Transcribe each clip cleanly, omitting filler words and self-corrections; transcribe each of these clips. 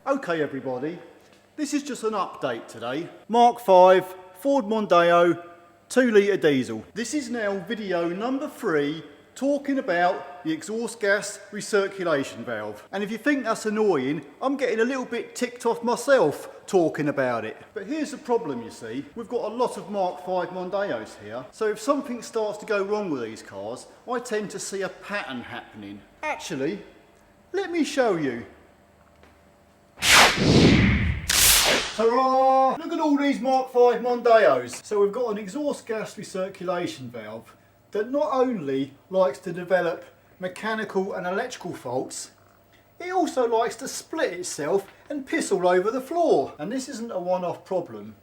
Okay everybody, this is just an update today. Mk5, Ford Mondeo, 2 litre diesel. This is now video number 3 talking about the exhaust gas recirculation valve. And if you think that's annoying, I'm getting a little bit ticked off myself talking about it. But here's the problem, you see. We've got a lot of Mk5 Mondeos here. So if something starts to go wrong with these cars, I tend to see a pattern happening. Actually, let me show you. Hurrah! Look at all these Mk5 Mondeos. So we've got an exhaust gas recirculation valve that not only likes to develop mechanical and electrical faults, it also likes to split itself and piss all over the floor. And this isn't a one-off problem.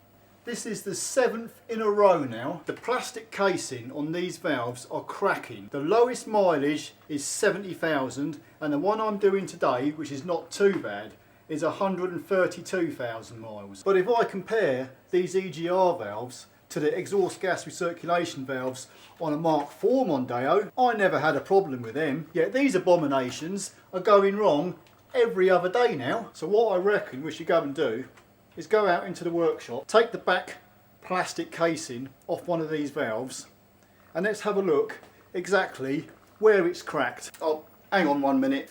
This is the 7th in a row now. The plastic casing on these valves are cracking. The lowest mileage is 70,000 and the one I'm doing today, which is not too bad, is 132,000 miles. But if I compare these EGR valves to the exhaust gas recirculation valves on a Mk4 Mondeo, I never had a problem with them. Yet these abominations are going wrong every other day now. So what I reckon we should go and do is go out into the workshop, take the back plastic casing off one of these valves, and let's have a look exactly where it's cracked. Oh, hang on 1 minute.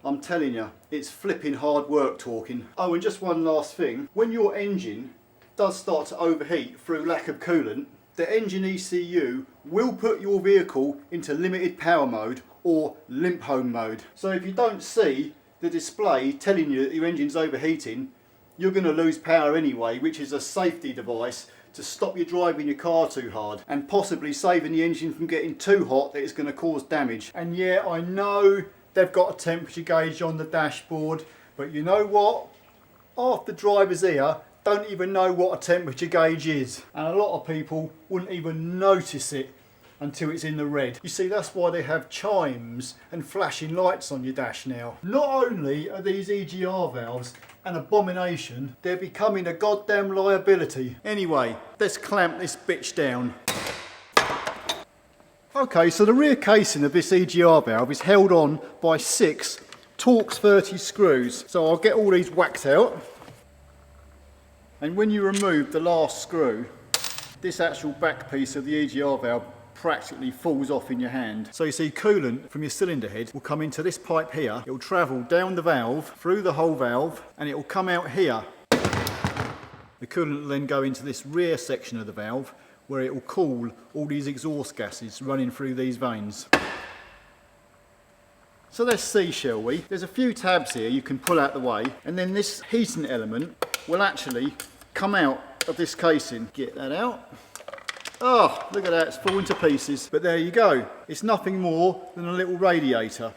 I'm telling you, it's flipping hard work talking. Oh, and just one last thing. When your engine does start to overheat through lack of coolant, the engine ECU will put your vehicle into limited power mode or limp home mode. So if you don't see the display telling you that your engine's overheating, you're going to lose power anyway, which is a safety device to stop you driving your car too hard and possibly saving the engine from getting too hot that it's going to cause damage. And yeah, I know they've got a temperature gauge on the dashboard, but you know what? Half the drivers here don't even know what a temperature gauge is, and a lot of people wouldn't even notice it until it's in the red. You see, that's why they have chimes and flashing lights on your dash now. Not only are these EGR valves an abomination, they're becoming a goddamn liability. Anyway, let's clamp this bitch down. Okay, so the rear casing of this EGR valve is held on by 6 Torx 30 screws. So I'll get all these whacked out. And when you remove the last screw, this actual back piece of the EGR valve practically falls off in your hand. So you see, coolant from your cylinder head will come into this pipe here. It will travel down the valve, through the whole valve, and it will come out here. The coolant will then go into this rear section of the valve, where it will cool all these exhaust gases running through these veins. So let's see, shall we? There's a few tabs here you can pull out the way, and then this heating element will actually come out of this casing. Get that out. Oh, look at that, it's falling to pieces. But there you go. It's nothing more than a little radiator,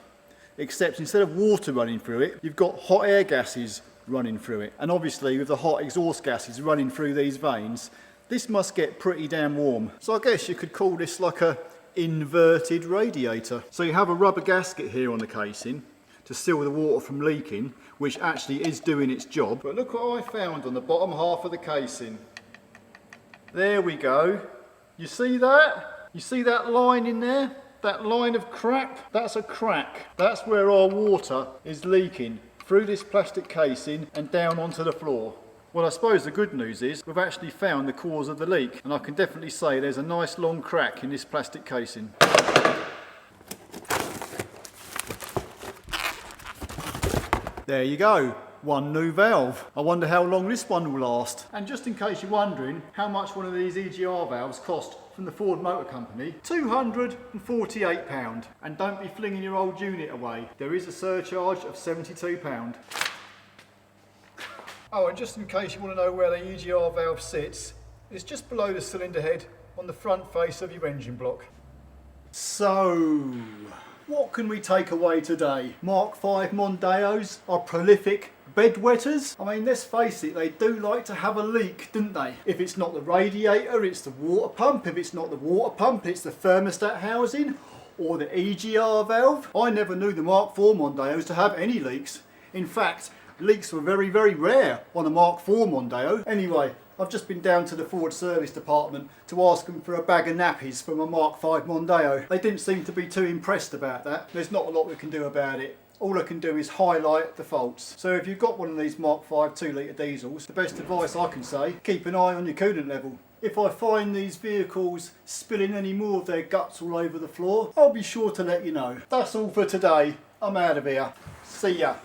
except instead of water running through it, you've got hot air gases running through it. And obviously with the hot exhaust gases running through these veins, this must get pretty damn warm. So I guess you could call this like a inverted radiator. So you have a rubber gasket here on the casing to seal the water from leaking, which actually is doing its job. But look what I found on the bottom half of the casing. There we go. You see that? You see that line in there? That line of crack? That's a crack. That's where our water is leaking through this plastic casing and down onto the floor. Well, I suppose the good news is we've actually found the cause of the leak, and I can definitely say there's a nice long crack in this plastic casing. There you go, one new valve. I wonder how long this one will last. And just in case you're wondering how much one of these EGR valves cost from the Ford Motor Company, £248. And don't be flinging your old unit away. There is a surcharge of £72. Oh, and just in case you want to know where the EGR valve sits, it's just below the cylinder head on the front face of your engine block. So, what can we take away today? Mk5 Mondeos are prolific bedwetters. I mean, let's face it, they do like to have a leak, don't they? If it's not the radiator, it's the water pump. If it's not the water pump, it's the thermostat housing or the EGR valve. I never knew the Mk4 Mondeos to have any leaks. In fact, leaks were very, very rare on a Mk4 Mondeo. Anyway, I've just been down to the Ford service department to ask them for a bag of nappies from a Mk5 Mondeo. They didn't seem to be too impressed about that. There's not a lot we can do about it. all I can do is highlight the faults. So if you've got one of these Mark 5 2 litre diesels, the best advice I can say, keep an eye on your coolant level. If I find these vehicles spilling any more of their guts all over the floor, I'll be sure to let you know. That's all for today. I'm out of here. See ya.